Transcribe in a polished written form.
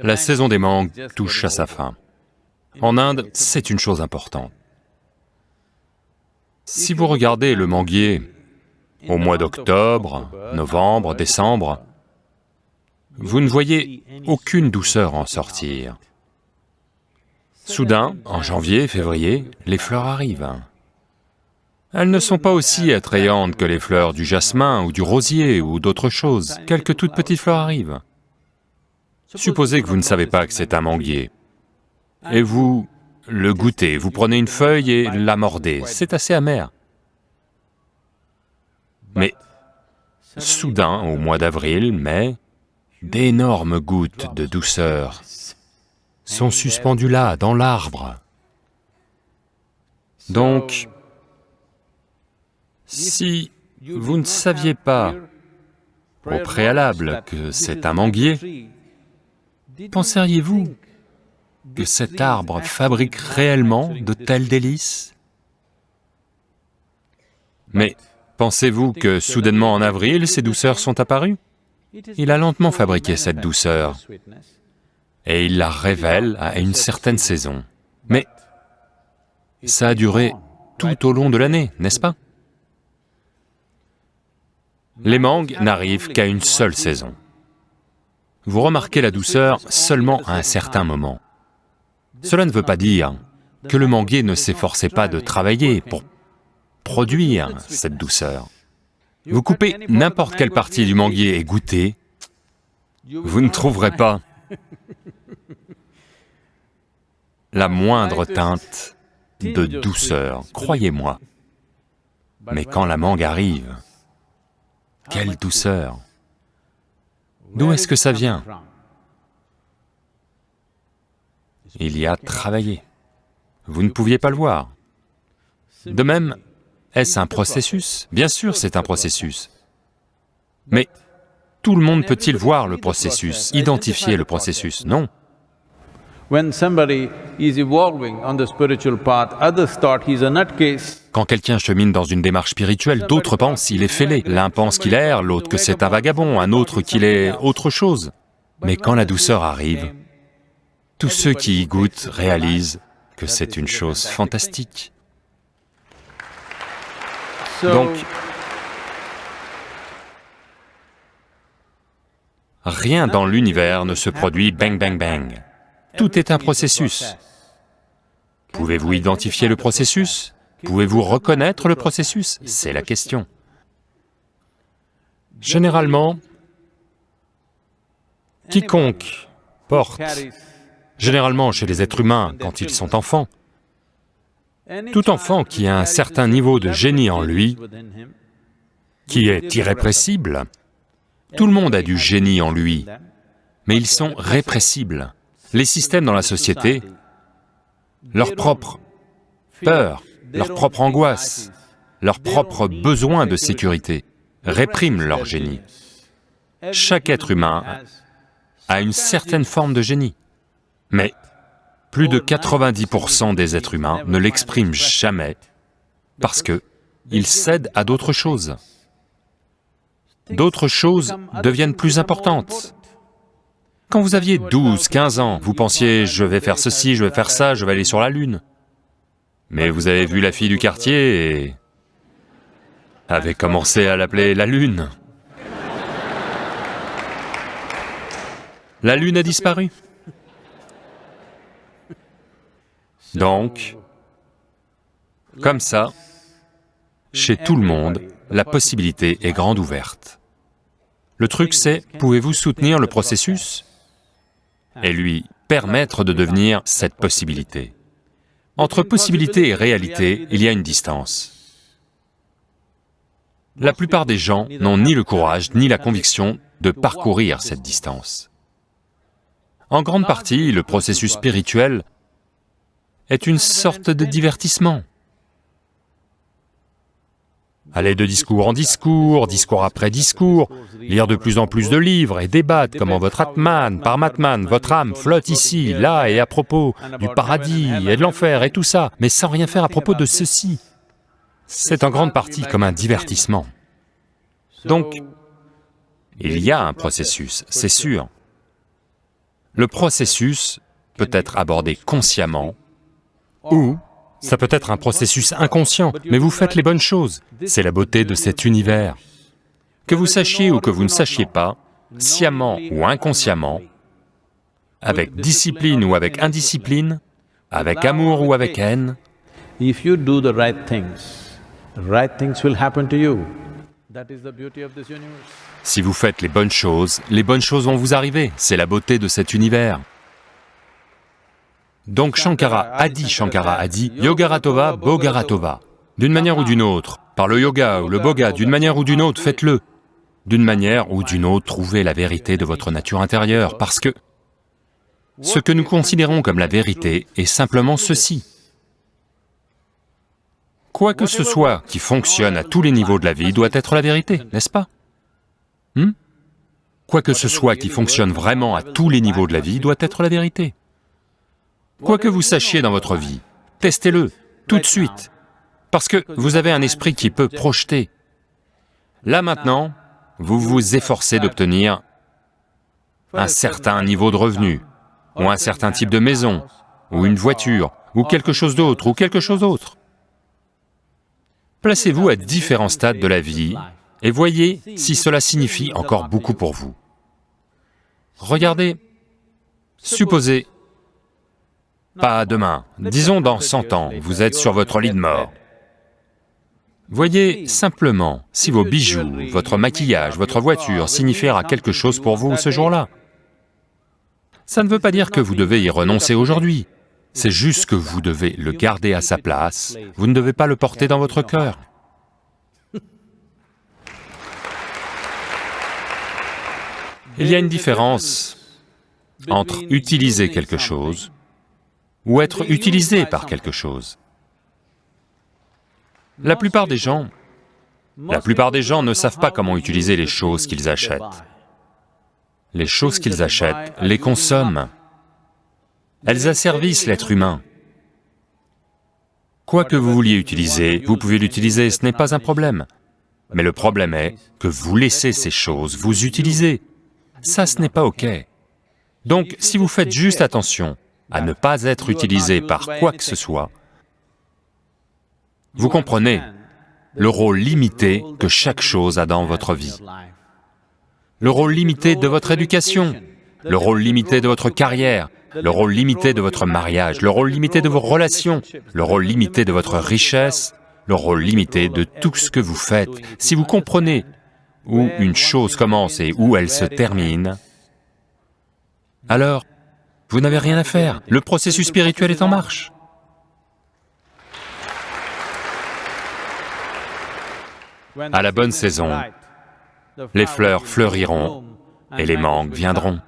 La saison des mangues touche à sa fin. En Inde, c'est une chose importante. Si vous regardez le manguier au mois d'octobre, novembre, décembre, vous ne voyez aucune douceur en sortir. Soudain, en janvier, février, les fleurs arrivent. Elles ne sont pas aussi attrayantes que les fleurs du jasmin ou du rosier ou d'autres choses. Quelques toutes petites fleurs arrivent. Supposez que vous ne savez pas que c'est un manguier, et vous le goûtez, vous prenez une feuille et la mordez, c'est assez amer. Mais soudain, au mois d'avril, mai, d'énormes gouttes de douceur sont suspendues là, dans l'arbre. Donc, si vous ne saviez pas au préalable que c'est un manguier, penseriez-vous que cet arbre fabrique réellement de tels délices? Mais pensez-vous que soudainement en avril, ces douceurs sont apparues? Il a lentement fabriqué cette douceur, et il la révèle à une certaine saison. Mais ça a duré tout au long de l'année, n'est-ce pas? Les mangues n'arrivent qu'à une seule saison. Vous remarquez la douceur seulement à un certain moment. Cela ne veut pas dire que le manguier ne s'efforçait pas de travailler pour produire cette douceur. Vous coupez n'importe quelle partie du manguier et goûtez, vous ne trouverez pas la moindre teinte de douceur, croyez-moi. Mais quand la mangue arrive, quelle douceur! D'où est-ce que ça vient? Il y a travaillé. Vous ne pouviez pas le voir. De même, est-ce un processus? Bien sûr, c'est un processus. Mais tout le monde peut-il voir le processus, identifier le processus? Non. Quand quelqu'un chemine dans une démarche spirituelle, d'autres pensent qu'il est fêlé. L'un pense qu'il erre, l'autre que c'est un vagabond, un autre qu'il est autre chose. Mais quand la douceur arrive, tous ceux qui y goûtent réalisent que c'est une chose fantastique. Donc, rien dans l'univers ne se produit bang bang bang. Tout est un processus. Pouvez-vous identifier le processus? Pouvez-vous reconnaître le processus? C'est la question. Généralement, quiconque porte, généralement chez les êtres humains quand ils sont enfants, tout enfant qui a un certain niveau de génie en lui, qui est irrépressible, tout le monde a du génie en lui, mais ils sont répressibles. Les systèmes dans la société, leur propre peur, leur propre angoisse, leur propre besoin de sécurité répriment leur génie. Chaque être humain a une certaine forme de génie, mais plus de 90% des êtres humains ne l'expriment jamais parce qu'ils cèdent à d'autres choses. D'autres choses deviennent plus importantes. Quand vous aviez 12, 15 ans, vous pensiez « je vais faire ceci, je vais faire ça, je vais aller sur la Lune ». Mais vous avez vu la fille du quartier et avez commencé à l'appeler la Lune. La Lune a disparu. Donc, comme ça, chez tout le monde, la possibilité est grande ouverte. Le truc c'est, pouvez-vous soutenir le processus et lui permettre de devenir cette possibilité? Entre possibilité et réalité, il y a une distance. La plupart des gens n'ont ni le courage ni la conviction de parcourir cette distance. En grande partie, le processus spirituel est une sorte de divertissement. Aller de discours en discours, discours après discours, lire de plus en plus de livres et débattre comment votre Atman, Paramatman, votre âme flotte ici, là et à propos du paradis et de l'enfer et tout ça, mais sans rien faire à propos de ceci. C'est en grande partie comme un divertissement. Donc, il y a un processus, c'est sûr. Le processus peut être abordé consciemment, ou ça peut être un processus inconscient, mais vous faites les bonnes choses. C'est la beauté de cet univers. Que vous sachiez ou que vous ne sachiez pas, sciemment ou inconsciemment, avec discipline ou avec indiscipline, avec amour ou avec haine, if you do the right things will happen to you. That is the beauty of this universe. si vous faites les bonnes choses vont vous arriver. C'est la beauté de cet univers. Donc Shankara a dit, Yogaratova, Bogaratova. D'une manière ou d'une autre, par le yoga ou le boga, d'une manière ou d'une autre, faites-le. D'une manière ou d'une autre, trouvez la vérité de votre nature intérieure, parce que ce que nous considérons comme la vérité est simplement ceci. Quoi que ce soit qui fonctionne à tous les niveaux de la vie doit être la vérité, n'est-ce pas? Quoi que ce soit qui fonctionne vraiment à tous les niveaux de la vie doit être la vérité. Quoi que vous sachiez dans votre vie, testez-le, tout de suite, parce que vous avez un esprit qui peut projeter. Là maintenant, vous vous efforcez d'obtenir un certain niveau de revenu, ou un certain type de maison, ou une voiture, ou quelque chose d'autre, Placez-vous à différents stades de la vie et voyez si cela signifie encore beaucoup pour vous. Regardez, supposez, pas demain, disons dans 100 ans, vous êtes sur votre lit de mort. Voyez simplement si vos bijoux, votre maquillage, votre voiture signifiera quelque chose pour vous ce jour-là. Ça ne veut pas dire que vous devez y renoncer aujourd'hui, c'est juste que vous devez le garder à sa place, vous ne devez pas le porter dans votre cœur. Il y a une différence entre utiliser quelque chose ou être utilisé par quelque chose. La plupart des gens ne savent pas comment utiliser les choses qu'ils achètent. Les choses qu'ils achètent les consomment. Elles asservissent l'être humain. Quoi que vous vouliez utiliser, vous pouvez l'utiliser, ce n'est pas un problème. Mais le problème est que vous laissez ces choses vous utiliser. Ça, ce n'est pas OK. Donc, si vous faites juste attention à ne pas être utilisé par quoi que ce soit, vous comprenez le rôle limité que chaque chose a dans votre vie. Le rôle limité de votre éducation, le rôle limité de votre carrière, le rôle limité de votre mariage, le rôle limité de vos relations, le rôle limité de votre richesse, le rôle limité de tout ce que vous faites. Si vous comprenez où une chose commence et où elle se termine, alors vous n'avez rien à faire, le processus spirituel est en marche. À la bonne saison, les fleurs fleuriront et les mangues viendront.